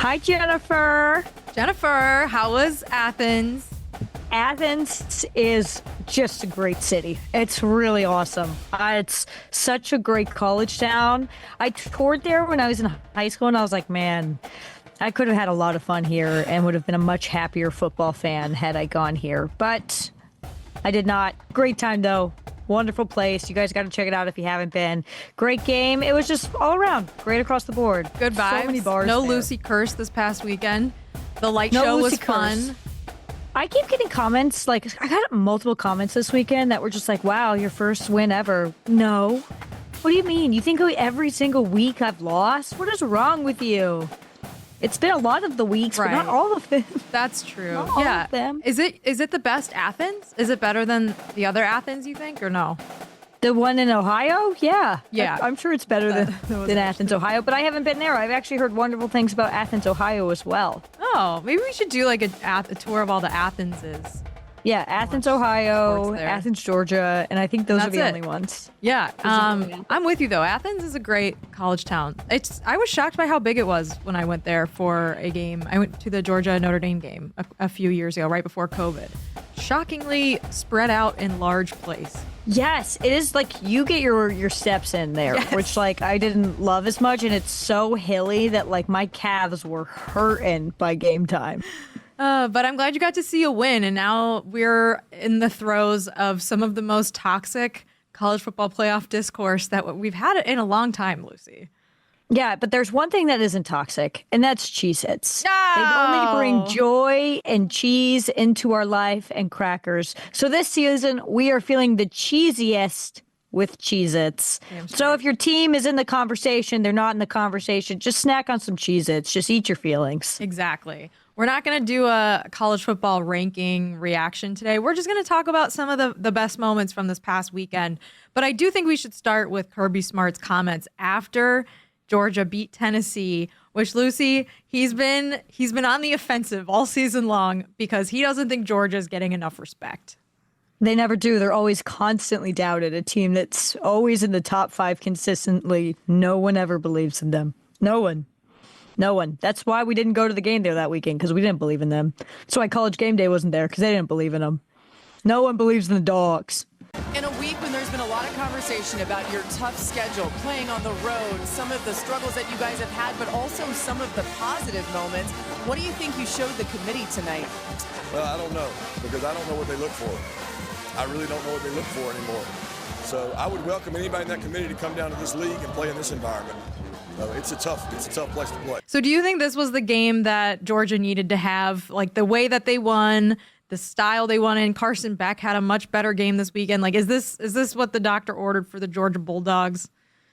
Hi, Jennifer. Jennifer, how was Athens? Athens is just a great city. It's really awesome. It's such a great college town. I toured there when I was in high school, and I was like, man, I could have had a lot of fun here and would have been a much happier football fan had I gone here. But I did not. Great time, though. Wonderful place. You guys got to check it out if you haven't been. Great game. It was just all around. Great across the board. Good vibes. So many bars No there. Lucy curse this past weekend. The light show was fun. I keep getting comments, like, I got multiple comments this weekend that were just like, wow, your first win ever. No. What do you mean? You think every single week I've lost? What is wrong with you? It's been a lot of the weeks, but not all of them. That's true. Not all of them. Is it the best Athens? Is it better than the other Athens, you think, or no? The one in Ohio? Yeah. Yeah. I'm sure it's better than Athens, Ohio, but I haven't been there. I've actually heard wonderful things about Athens, Ohio as well. Oh, maybe we should do like a tour of all the Athenses. Yeah, Athens, Ohio, there. Athens, Georgia, and I think those are the That's only ones. Yeah, I'm with you though. Athens is a great college town. I was shocked by how big it was when I went there for a game. I went to the Georgia Notre Dame game a few years ago, right before COVID. Shockingly spread out in large place. Yes, it is like you get your steps in there, Yes. which like I didn't love as much, and it's so hilly that like my calves were hurting by game time. But I'm glad you got to see a win, and now we're in the throes of some of the most toxic college football playoff discourse that we've had in a long time, Lucy. Yeah, but there's one thing that isn't toxic, and that's Cheez-Its. No! They only bring joy and cheese into our life and crackers. So this season, we are feeling the cheesiest with Cheez-Its. So if your team is in the conversation, they're not in the conversation, just snack on some Cheez-Its. Just eat your feelings. Exactly. We're not going to do a college football ranking reaction today. We're just going to talk about some of the best moments from this past weekend. But I do think we should start with Kirby Smart's comments after Georgia beat Tennessee, which Lucy, he's been on the offensive all season long because he doesn't think Georgia's getting enough respect. They never do. They're always constantly doubted. A team that's always in the top 5 consistently. No one ever believes in them. No one. No one. That's why we didn't go to the game there that weekend, because we didn't believe in them. That's why College Game Day wasn't there, because they didn't believe in them. No one believes in the Dogs. In a week when there's been a lot of conversation about your tough schedule, playing on the road, some of the struggles that you guys have had, but also some of the positive moments, what do you think you showed the committee tonight? Well, I don't know, because I don't know what they look for. I really don't know what they look for anymore. So I would welcome anybody in that committee to come down to this league and play in this environment. It's a tough place to play. So do you think this was the game that Georgia needed to have? Like the way that they won, the style they won in? Carson Beck had a much better game this weekend. Like, is this what the doctor ordered for the Georgia Bulldogs?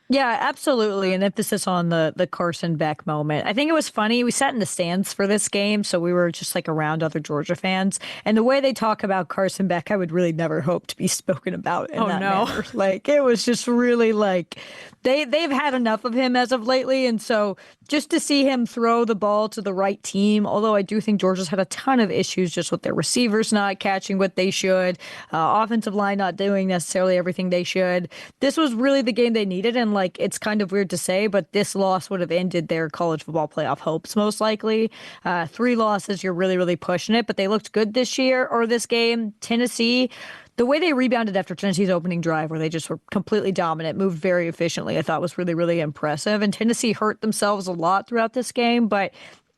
Yeah, absolutely. An emphasis on the Carson Beck moment. I think it was funny. We sat in the stands for this game, so we were just like around other Georgia fans. And the way they talk about Carson Beck, I would really never hope to be spoken about in that manner. Like, it was just really like they've had enough of him as of lately. And so just to see him throw the ball to the right team, although I do think Georgia's had a ton of issues just with their receivers not catching what they should, offensive line not doing necessarily everything they should. This was really the game they needed. And like, it's kind of weird to say, but this loss would have ended their college football playoff hopes most likely. 3 losses, you're really, really pushing it, but they looked good this game. Tennessee, the way they rebounded after Tennessee's opening drive, where they just were completely dominant, moved very efficiently, I thought was really, really impressive. And Tennessee hurt themselves a lot throughout this game, but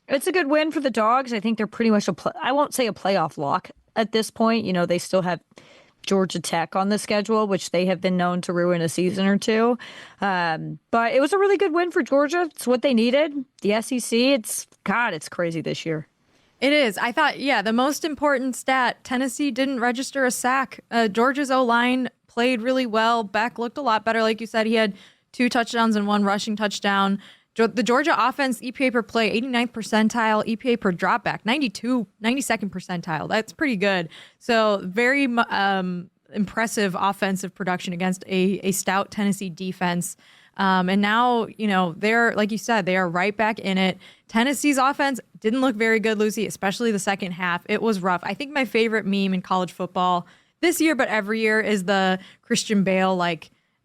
it's a good win for the Dogs. I think they're pretty much I won't say a playoff lock at this point. You know, they still have Georgia Tech on the schedule, which they have been known to ruin a season or two. But it was a really good win for Georgia. It's what they needed. The SEC, it's crazy this year. It is. I thought, the most important stat, Tennessee didn't register a sack. Georgia's O-line played really well. Beck looked a lot better. Like you said, he had 2 touchdowns and 1 rushing touchdown. The Georgia offense, EPA per play, 89th percentile, EPA per dropback, 92nd percentile. That's pretty good. So very impressive offensive production against a stout Tennessee defense. And now, they're, like you said, they are right back in it. Tennessee's offense didn't look very good, Lucy, especially the second half. It was rough. I think my favorite meme in college football this year, but every year, is the Christian Bale,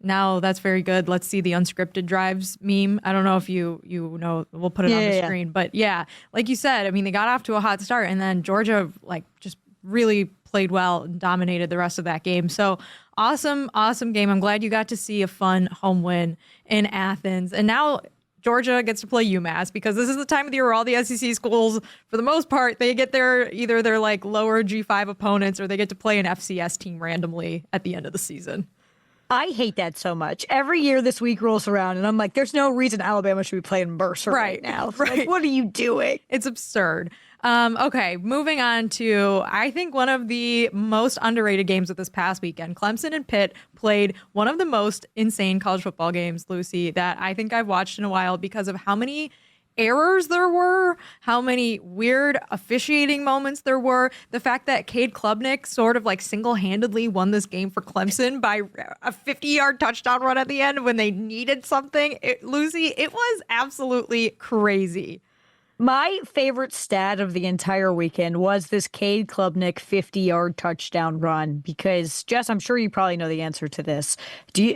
now that's very good. Let's see the unscripted drives meme. I don't know if you know, we'll put it on the screen. But yeah, like you said, I mean, they got off to a hot start and then Georgia like just really played well and dominated the rest of that game. So awesome game. I'm glad you got to see a fun home win in Athens. And now Georgia gets to play UMass because this is the time of the year where all the SEC schools, for the most part, they get either their like lower G5 opponents or they get to play an FCS team randomly at the end of the season. I hate that so much. Every year this week rolls around and I'm like, there's no reason Alabama should be playing Mercer right now. Right. Like, what are you doing? It's absurd. Okay, moving on to, I think, one of the most underrated games of this past weekend. Clemson and Pitt played one of the most insane college football games, Lucy, that I think I've watched in a while because of how many errors there were, how many weird officiating moments there were. The fact that Cade Klubnik sort of like single-handedly won this game for Clemson by a 50-yard touchdown run at the end when they needed something. Lucy, it was absolutely crazy. My favorite stat of the entire weekend was this Cade Klubnik 50-yard touchdown run because, Jess, I'm sure you probably know the answer to this.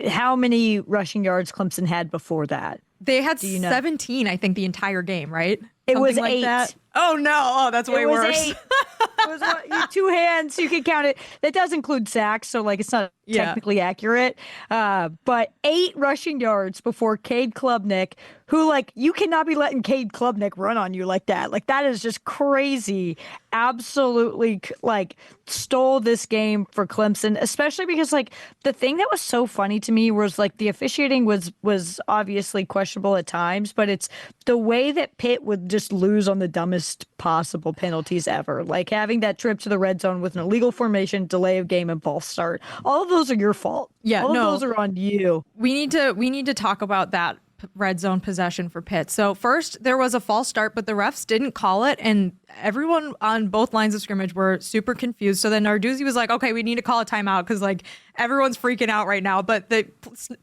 How many rushing yards Clemson had before that? They had 17, I think, the entire game, right? It was like 8. That. Oh, no. Oh, that's way worse. 8. It was 2 hands. You can count it. That does include sacks, so like it's not technically accurate. But 8 rushing yards before Cade Klubnik, who like you cannot be letting Cade Klubnik run on you like that. Like that is just crazy. Absolutely like stole this game for Clemson, especially because like the thing that was so funny to me was like the officiating was obviously questionable at times, but it's the way that Pitt would just lose on the dumbest possible penalties ever. Like having that trip to the red zone with an illegal formation, delay of game, and false start. All of those are your fault. Yeah, all of those are on you. We need to talk about that red zone possession for Pitt. So first there was a false start, but the refs didn't call it, and everyone on both lines of scrimmage were super confused. So then Narduzzi was like, okay, we need to call a timeout because like everyone's freaking out right now. But the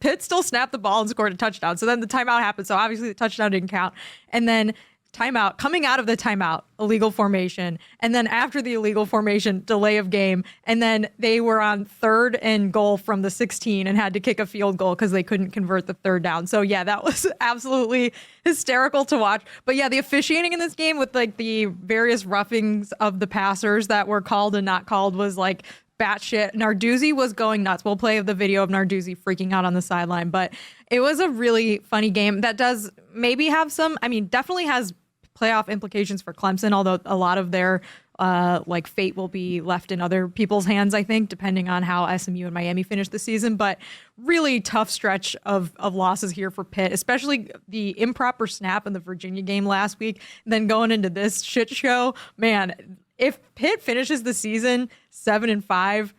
Pitt still snapped the ball and scored a touchdown. So then the timeout happened. So obviously the touchdown didn't count. And then timeout, coming out of the timeout, illegal formation. And then after the illegal formation, delay of game. And then they were on 3rd and goal from the 16 and had to kick a field goal because they couldn't convert the 3rd down. So yeah, that was absolutely hysterical to watch. But yeah, the officiating in this game with like the various roughings of the passers that were called and not called was like batshit. Narduzzi was going nuts. We'll play the video of Narduzzi freaking out on the sideline, but it was a really funny game that does maybe have some, I mean, definitely has playoff implications for Clemson, although a lot of their like fate will be left in other people's hands, I think, depending on how SMU and Miami finish the season. But really tough stretch of losses here for Pitt, especially the improper snap in the Virginia game last week. And then going into this shit show, man, if Pitt finishes the season 7-5,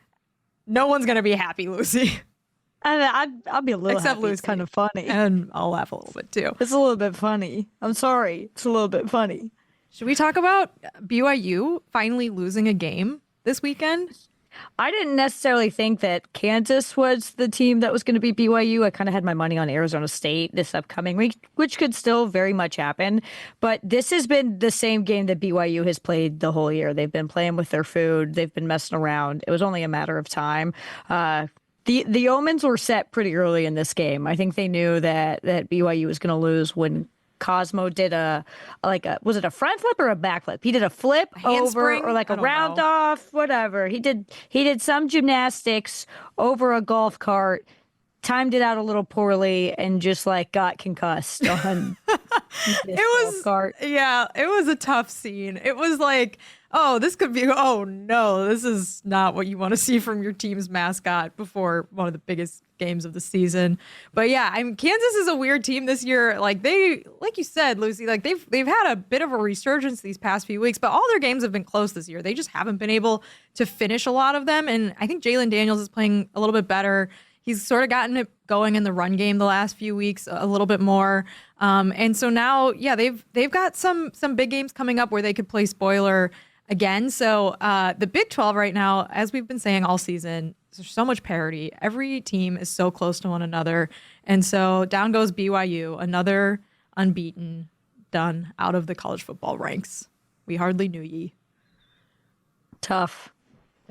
no one's going to be happy, Lucy. I'll be a little Except happy. Lucy. It's kind of funny. And I'll laugh a little bit too. It's a little bit funny. I'm sorry. It's a little bit funny. Should we talk about BYU finally losing a game this weekend? I didn't necessarily think that Kansas was the team that was going to beat BYU. I kind of had my money on Arizona State this upcoming week, which could still very much happen. But this has been the same game that BYU has played the whole year. They've been playing with their food. They've been messing around. It was only a matter of time. The omens were set pretty early in this game. I think they knew that BYU was going to lose when Cosmo did was it a front flip or a back flip? He did a flip over or like a round off, whatever. He did some gymnastics over a golf cart, timed it out a little poorly, and just like got concussed on golf cart. Yeah, it was a tough scene. It was like, oh, this is not what you want to see from your team's mascot before one of the biggest games of the season. But yeah, I mean, Kansas is a weird team this year. Like you said, Lucy, like they've had a bit of a resurgence these past few weeks, but all their games have been close this year. They just haven't been able to finish a lot of them. And I think Jalen Daniels is playing a little bit better. He's sort of gotten it going in the run game the last few weeks a little bit more. And so now, yeah, they've got some big games coming up where they could play spoiler again. So the Big 12 right now, as we've been saying all season, there's so much parity. Every team is so close to one another. And so down goes BYU, another unbeaten, done out of the college football ranks. We hardly knew ye. Tough.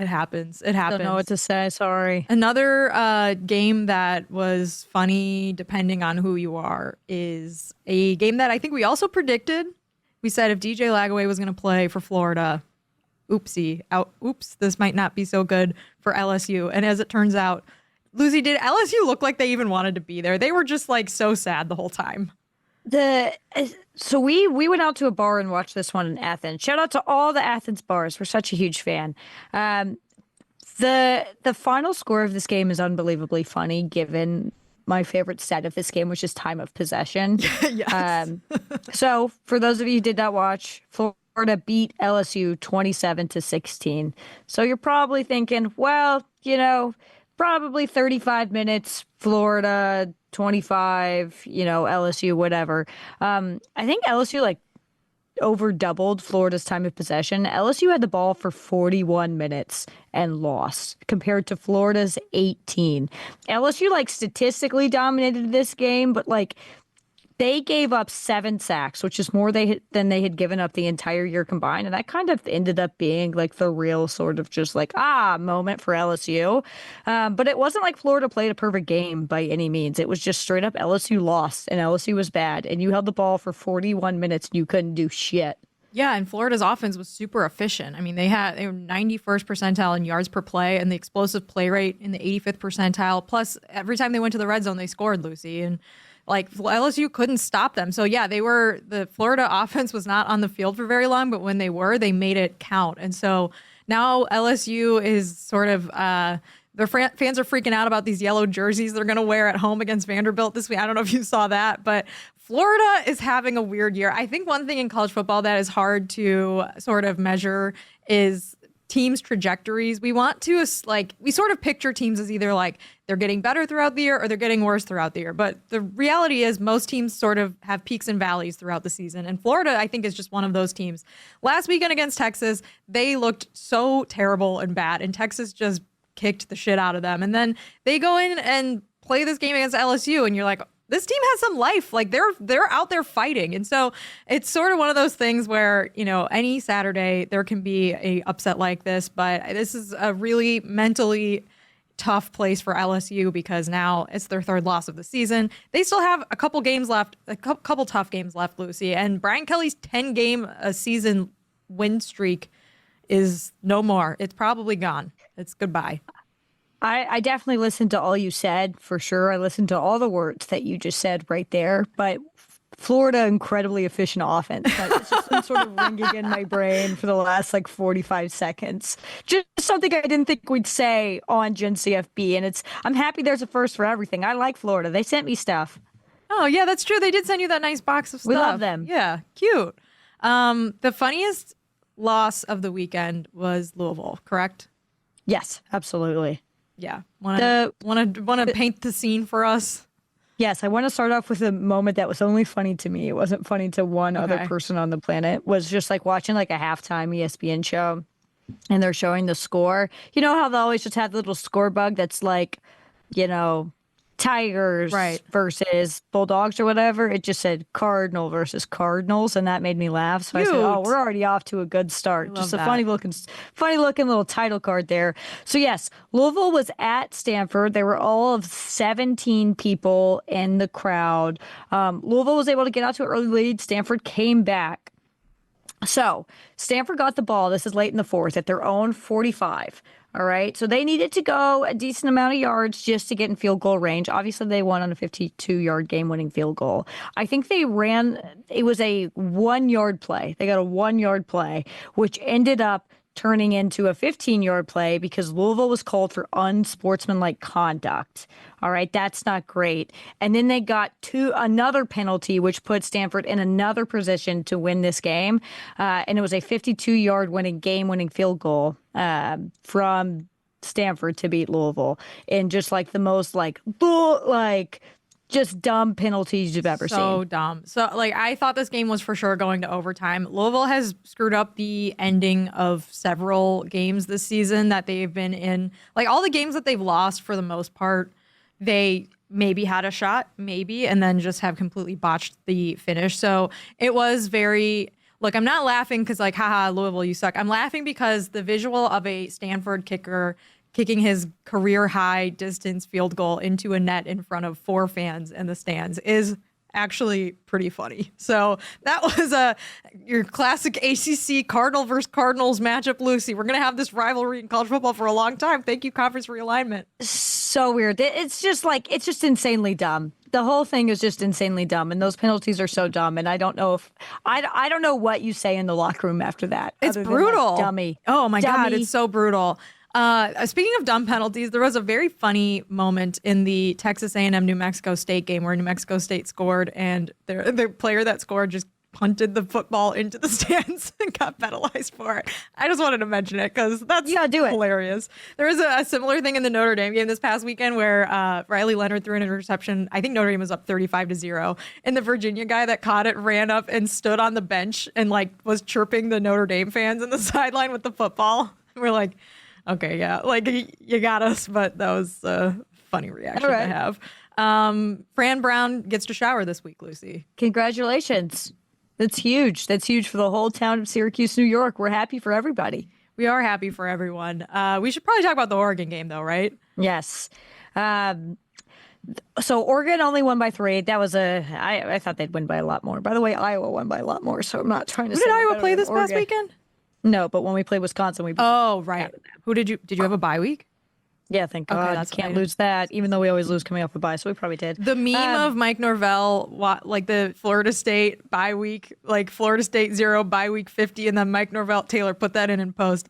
It happens. It happens. Don't know what to say. Sorry. Another game that was funny, depending on who you are, is a game that I think we also predicted. We said if DJ Lagaway was going to play for Florida, oops, this might not be so good for LSU. And as it turns out, Lucy, did LSU look like they even wanted to be there? They were just like so sad the whole time. So we went out to a bar and watched this one in Athens. Shout out to all the Athens bars. We're such a huge fan. The final score of this game is unbelievably funny, given my favorite set of this game, which is time of possession. Yes. So for those of you who did not watch, Florida beat LSU 27-16. So you're probably thinking, well, probably 35 minutes, Florida 25, LSU, whatever. I think LSU over doubled Florida's time of possession. LSU had the ball for 41 minutes and lost compared to Florida's 18. LSU statistically dominated this game, but they gave up 7 sacks, which is more than they had given up the entire year combined. And that kind of ended up being the real sort of just moment for LSU. But it wasn't like Florida played a perfect game by any means. It was just straight up LSU lost and LSU was bad. And you held the ball for 41 minutes and you couldn't do shit. Yeah, and Florida's offense was super efficient. I mean, they were 91st percentile in yards per play and the explosive play rate in the 85th percentile. Plus, every time they went to the red zone, they scored, Lucy. And LSU couldn't stop them. So yeah, the Florida offense was not on the field for very long, but when they were, they made it count. And so now LSU is sort of, their fans are freaking out about these yellow jerseys they're going to wear at home against Vanderbilt this week. I don't know if you saw that, but Florida is having a weird year. I think one thing in college football that is hard to sort of measure is teams' trajectories. We want to we sort of picture teams as either they're getting better throughout the year or they're getting worse throughout the year. But the reality is most teams sort of have peaks and valleys throughout the season. And Florida, I think, is just one of those teams. Last weekend against Texas, they looked so terrible and bad, and Texas just kicked the shit out of them. And then they go in and play this game against LSU, and you're like, this team has some life. They're out there fighting. And so it's sort of one of those things where, any Saturday there can be a upset like this, but this is a really mentally tough place for LSU because now it's their 3rd loss of the season. They still have a couple games left, a couple tough games left, Lucy, and Brian Kelly's 10-game a season win streak is no more. It's probably gone. It's goodbye. I definitely listened to all you said, for sure. I listened to all the words that you just said right there. But Florida, incredibly efficient offense. It's just been sort of ringing in my brain for the last 45 seconds. Just something I didn't think we'd say on Gen CFB. And I'm happy there's a first for everything. I like Florida. They sent me stuff. Oh, yeah, that's true. They did send you that nice box of stuff. We love them. Yeah, cute. The funniest loss of the weekend was Louisville, correct? Yes, absolutely. Yeah. Want to paint the scene for us? Yes, I want to start off with a moment that was only funny to me. It wasn't funny to one other person on the planet. Was just watching a halftime ESPN show, and they're showing the score. You know how they always just have the little score bug that's Tigers versus Bulldogs or whatever. It just said Cardinal versus Cardinals, and that made me laugh. So I said, "Oh, we're already off to a good start." Just a funny looking little title card there. So yes, Louisville was at Stanford. There were all of 17 people in the crowd. Louisville was able to get out to an early lead. Stanford came back. So Stanford got the ball. This is late in the 4th at their own 45. All right. So they needed to go a decent amount of yards just to get in field goal range. Obviously, they won on a 52-yard game-winning field goal. I think it was a 1-yard play. They got a 1-yard play, which ended up turning into a 15-yard play because Louisville was called for unsportsmanlike conduct. All right, that's not great. And then they got another penalty, which put Stanford in another position to win this game. And it was a 52-yard game-winning field goal from Stanford to beat Louisville in just the most just dumb penalties you've ever seen. So dumb. So I thought this game was for sure going to overtime. Louisville has screwed up the ending of several games this season that they've been in. All the games that they've lost for the most part, they maybe had a shot, and then just have completely botched the finish. So it was very Look, I'm not laughing because like, haha, Louisville, you suck. I'm laughing because the visual of a Stanford kicker kicking his career high distance field goal into a net in front of 4 fans in the stands is actually pretty funny. So that was your classic ACC Cardinal versus Cardinals matchup, Lucy. We're going to have this rivalry in college football for a long time. Thank you, conference realignment. So weird. It's just insanely dumb. The whole thing is just insanely dumb, and those penalties are so dumb. And I don't know I don't know what you say in the locker room after that. It's brutal. Dummy. Oh my Dummy. God, it's so brutal. Speaking of dumb penalties, there was a very funny moment in the Texas A&M New Mexico State game where New Mexico State scored, and the player that scored just punted the football into the stands and got penalized for it. I just wanted to mention it because that's hilarious. There was a similar thing in the Notre Dame game this past weekend where Riley Leonard threw an interception. I think Notre Dame was up 35-0, and the Virginia guy that caught it ran up and stood on the bench and like was chirping the Notre Dame fans in the sideline with the football. We're like, okay, yeah, like you got us, but that was a funny reaction to have. Fran Brown gets to shower this week, Lucy. Congratulations. That's huge. That's huge for the whole town of Syracuse, New York. We're happy for everybody. We are happy for everyone. We should probably talk about the Oregon game, though, right? Yes. So Oregon only won by 3. That was I thought they'd win by a lot more. By the way, Iowa won by a lot more, so I'm not trying to say. Who did Iowa play this past weekend? No, but when we played Wisconsin, we beat Oh, right. Who did you have a bye week? Yeah, thank God. That's Can't lose that, even though we always lose coming off a bye, so we probably did. The meme of Mike Norvell, like the Florida State bye week, like Florida State 0, bye week 50, and then Mike Norvell, Taylor put that in post.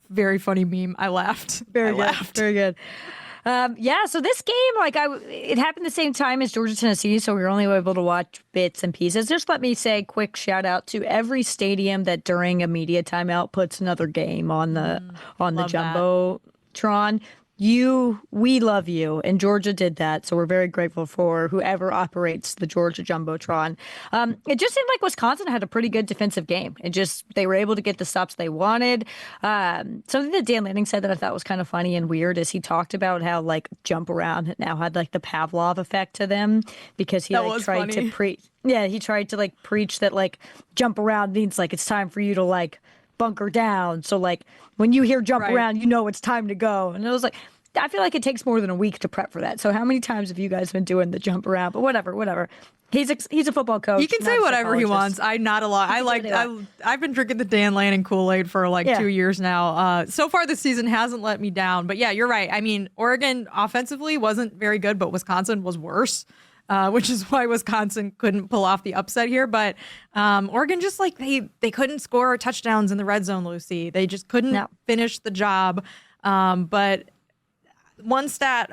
Very funny meme. I laughed. Very good. Yeah, so this game, it happened the same time as Georgia, Tennessee, so we were only able to watch bits and pieces. Just let me say a quick shout out to every stadium that during a media timeout puts another game on the Jumbotron. We love you, and Georgia did that, so we're very grateful for whoever operates the Georgia Jumbotron. It just seemed like Wisconsin had a pretty good defensive game. They were able to get the stops they wanted. Something that Dan Lanning said that I thought was kind of funny and weird is he talked about how jump around now had the Pavlov effect to them because he tried to preach. Yeah, he tried to preach that jump around means it's time for you to bunker down. So when you hear jump around, you know it's time to go. And it was I feel like it takes more than a week to prep for that. So how many times have you guys been doing the jump around? But whatever. He's a football coach. He can say whatever he wants. I'm not a lot. I've been drinking the Dan Lanning Kool-Aid for 2 years now. So far this season hasn't let me down. But yeah, you're right. I mean, Oregon offensively wasn't very good, but Wisconsin was worse. Which is why Wisconsin couldn't pull off the upset here. But Oregon just they couldn't score touchdowns in the red zone, Lucy. They just couldn't finish the job. But one stat,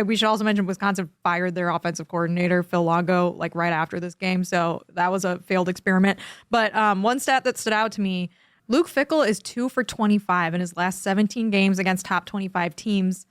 we should also mention Wisconsin fired their offensive coordinator, Phil Longo, right after this game. So that was a failed experiment. But one stat that stood out to me, Luke Fickell is 2 for 25 in his last 17 games against top 25 teams.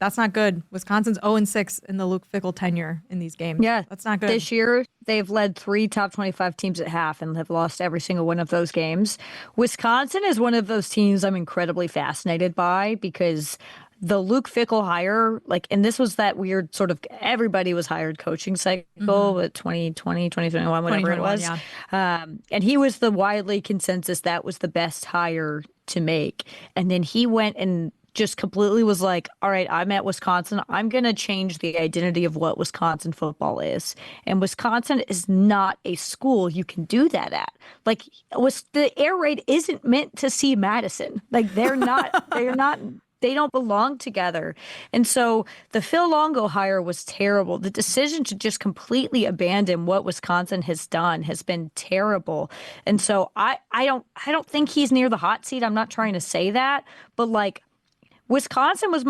That's not good. Wisconsin's 0-6 in the Luke Fickell tenure in these games. Yeah. That's not good. This year, they've led 3 top 25 teams at half and have lost every single one of those games. Wisconsin is one of those teams I'm incredibly fascinated by because the Luke Fickell hire, and this was that weird sort of everybody was hired coaching cycle at 2020, 2021, whatever it was. Yeah. And he was the widely consensus that was the best hire to make. And then he went and just completely was all right, I'm at Wisconsin. I'm going to change the identity of what Wisconsin football is. And Wisconsin is not a school you can do that at. The air raid isn't meant to see Madison. They're not, they don't belong together. And so the Phil Longo hire was terrible. The decision to just completely abandon what Wisconsin has done has been terrible. And so I don't think he's near the hot seat. I'm not trying to say that, but Wisconsin was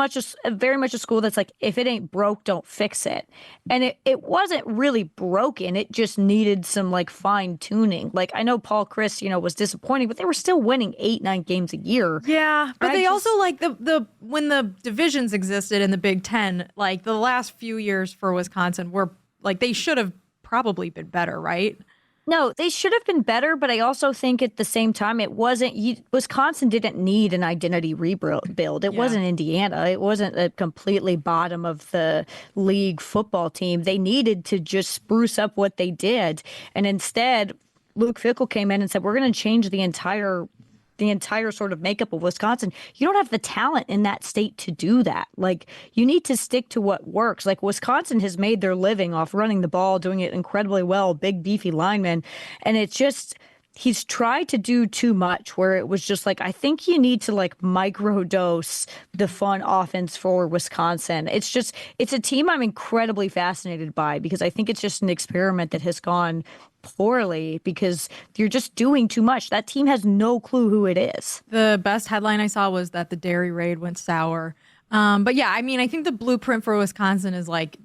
very much a school that's if it ain't broke, don't fix it. And it wasn't really broken. It just needed some fine tuning. I know Paul Chris, was disappointing, but they were still winning 8-9 games a year. Yeah. But they also when the divisions existed in the Big Ten, the last few years for Wisconsin were they should have probably been better, right? No, they should have been better, but I also think at the same time, Wisconsin didn't need an identity rebuild. It wasn't Indiana. It wasn't a completely bottom of the league football team. They needed to just spruce up what they did. And instead, Luke Fickell came in and said, we're going to change the entire sort of makeup of Wisconsin. You don't have the talent in that state to do that. Like, you need to stick to what works. Like, Wisconsin has made their living off running the ball, doing it incredibly well, big, beefy linemen. And it's just, he's tried to do too much where it was just like, I think you need to like microdose the fun offense for Wisconsin. It's a team I'm incredibly fascinated by because I think it's just an experiment that has gone poorly because you're just doing too much. That team has no clue who it is. The best headline I saw was that the dairy raid went sour. But yeah, I mean, I think the blueprint for Wisconsin is like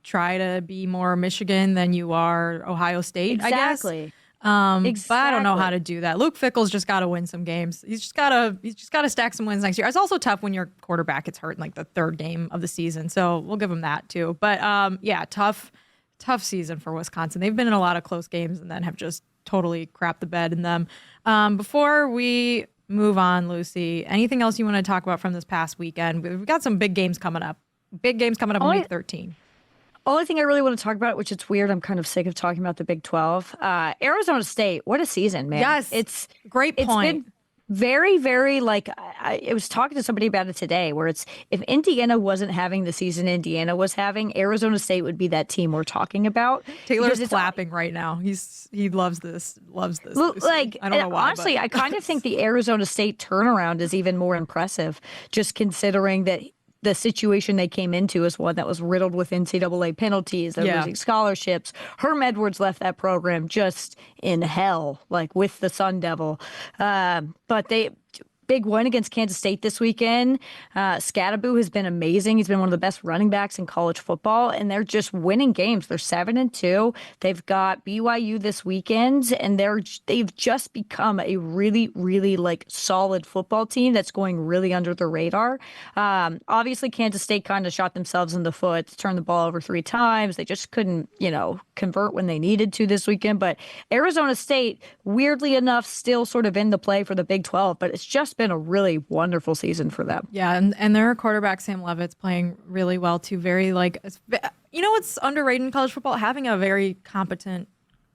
try to be more Michigan than you are Ohio State, I guess. Exactly. But I don't know how to do that. Luke Fickell's just got to win some games. He's just got to stack some wins next year. It's also tough when your quarterback gets hurt in like the third game of the season. So we'll give him that too. But yeah, tough season for Wisconsin. They've been in a lot of close games and then have just totally crapped the bed in them. Before we move on, Lucy, anything else you want to talk about from this past weekend? We've got some big games coming up. In week 13. Only thing I really want to talk about, which it's weird, I'm kind of sick of talking about the Big 12. Arizona State, what a season, man. Yes, it's great point. It's been very, very, like, I was talking to somebody about it today, where it's, if Indiana wasn't having the season Indiana was having, Arizona State would be that team we're talking about. Taylor's clapping right now. He loves this. Like, I don't know why. Honestly, I kind of think the Arizona State turnaround is even more impressive, just considering that the situation they came into is one that was riddled with NCAA penalties. They're losing scholarships. Herm Edwards left that program just in hell, like with the Sun Devil. But big win against Kansas State this weekend. Scadaboo has been amazing. He's been one of the best running backs in college football, and they're just winning games. They're 7-2. They've got BYU this weekend, and they've just become a really, really like solid football team that's going really under the radar. Obviously, Kansas State kind of shot themselves in the foot, turned the ball over 3 times. They just couldn't, convert when they needed to this weekend. But Arizona State, weirdly enough, still sort of in the play for the Big 12, but it's just been a really wonderful season for them. Yeah, and their quarterback, Sam Levitt's playing really well too. Very what's underrated in college football? Having a very competent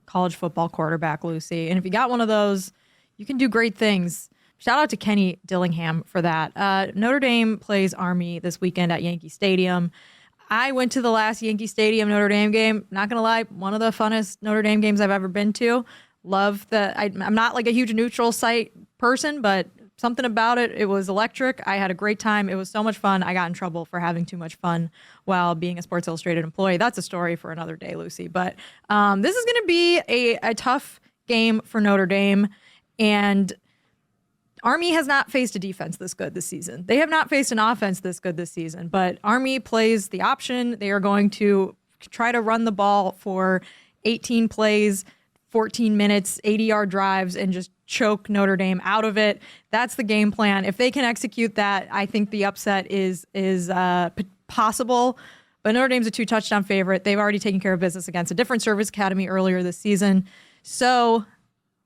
college football quarterback, Lucy. And if you got one of those, you can do great things. Shout out to Kenny Dillingham for that. Notre Dame plays Army this weekend at Yankee Stadium. I went to the last Yankee Stadium Notre Dame game. Not going to lie, one of the funnest Notre Dame games I've ever been to. I'm not like a huge neutral site person, but something about it. It was electric. I had a great time. It was so much fun. I got in trouble for having too much fun while being a Sports Illustrated employee. That's a story for another day, Lucy. But this is going to be a tough game for Notre Dame. And Army has not faced a defense this good this season. They have not faced an offense this good this season. But Army plays the option. They are going to try to run the ball for 18 plays, 14 minutes, 80-yard drives, and just choke Notre Dame out of it. That's the game plan. If they can execute that, I think the upset is possible. But Notre Dame's a 2-touchdown favorite. They've already taken care of business against a different service academy earlier this season. So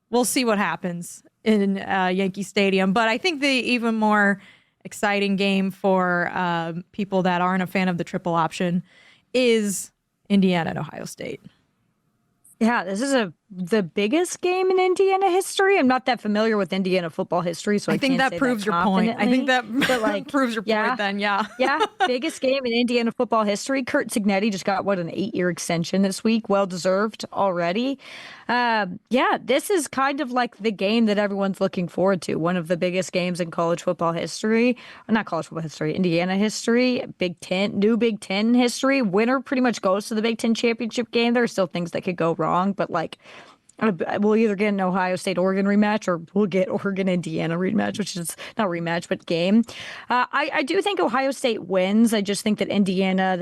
we'll see what happens in Yankee Stadium. But I think the even more exciting game for people that aren't a fan of the triple option is Indiana and Ohio State. Yeah, this is the biggest game in Indiana history. I'm not that familiar with Indiana football history, so I think can't that proves your point. I think that proves your point then, yeah. Yeah, biggest game in Indiana football history. Curt Cignetti just got, an 8-year extension this week. Well-deserved already. This is kind of like the game that everyone's looking forward to. One of the biggest games in college football history. Not college football history, Indiana history, new Big Ten history. Winner pretty much goes to the Big Ten championship game. There are still things that could go wrong, but we'll either get an Ohio State-Oregon rematch or we'll get Oregon-Indiana rematch, which is not rematch, but game. I do think Ohio State wins. I just think that Indiana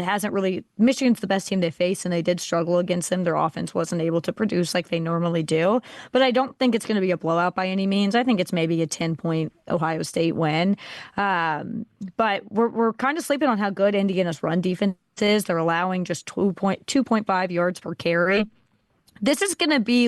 Michigan's the best team they face, and they did struggle against them. Their offense wasn't able to produce like they normally do. But I don't think it's going to be a blowout by any means. I think it's maybe a 10-point Ohio State win. But we're kind of sleeping on how good Indiana's run defense is. They're allowing just 2.5 yards per carry. This is going to be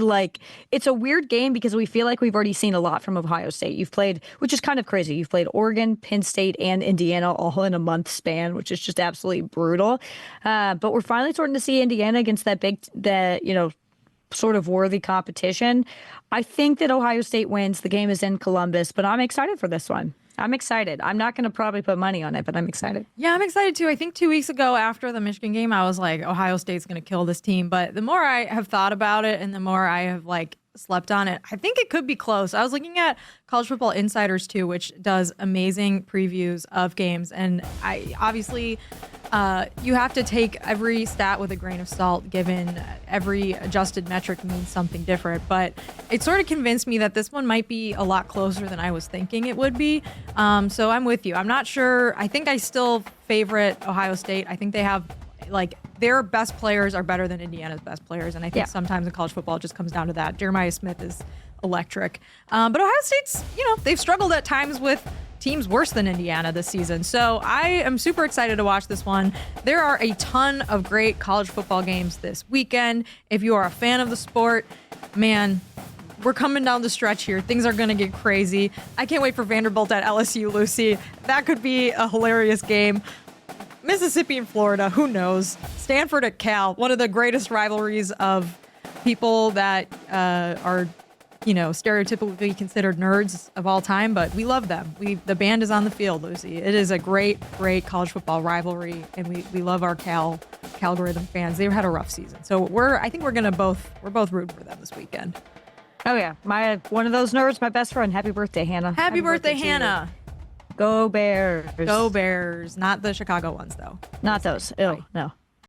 it's a weird game because we feel like we've already seen a lot from Ohio State. You've played, which is kind of crazy. You've played Oregon, Penn State, and Indiana all in a month span, which is just absolutely brutal. But we're finally starting to see Indiana against that sort of worthy competition. I think that Ohio State wins. The game is in Columbus, but I'm excited for this one. I'm excited. I'm not going to probably put money on it, but I'm excited. Yeah, I'm excited too. I think 2 weeks ago after the Michigan game, I was like, Ohio State's going to kill this team. But the more I have thought about it and the more I have like slept on it, I think it could be close. I was looking at College Football Insiders too, which does amazing previews of games. And I obviously you have to take every stat with a grain of salt, given every adjusted metric means something different. But it sort of convinced me that this one might be a lot closer than I was thinking it would be. So I'm with you. I'm not sure. I think I still favorite Ohio State. I think they have, like, their best players are better than Indiana's best players. And I think sometimes in college football, it just comes down to that. Jeremiah Smith is electric. But Ohio State's, they've struggled at times with teams worse than Indiana this season. So I am super excited to watch this one. There are a ton of great college football games this weekend. If you are a fan of the sport, man, we're coming down the stretch here. Things are going to get crazy. I can't wait for Vanderbilt at LSU, Lucy. That could be a hilarious game. Mississippi and Florida, who knows? Stanford at Cal, one of the greatest rivalries of people that are stereotypically considered nerds of all time, but we love them. The band is on the field, Lucy. It is a great, great college football rivalry, and we love our Calgoritham fans. They've had a rough season, so I think we're both rooting for them this weekend. Oh yeah, one of those nerds, my best friend. Happy birthday, Hannah. Happy birthday, Hannah. Go Bears. Go Bears. Not the Chicago ones though. Not those. Ew, no.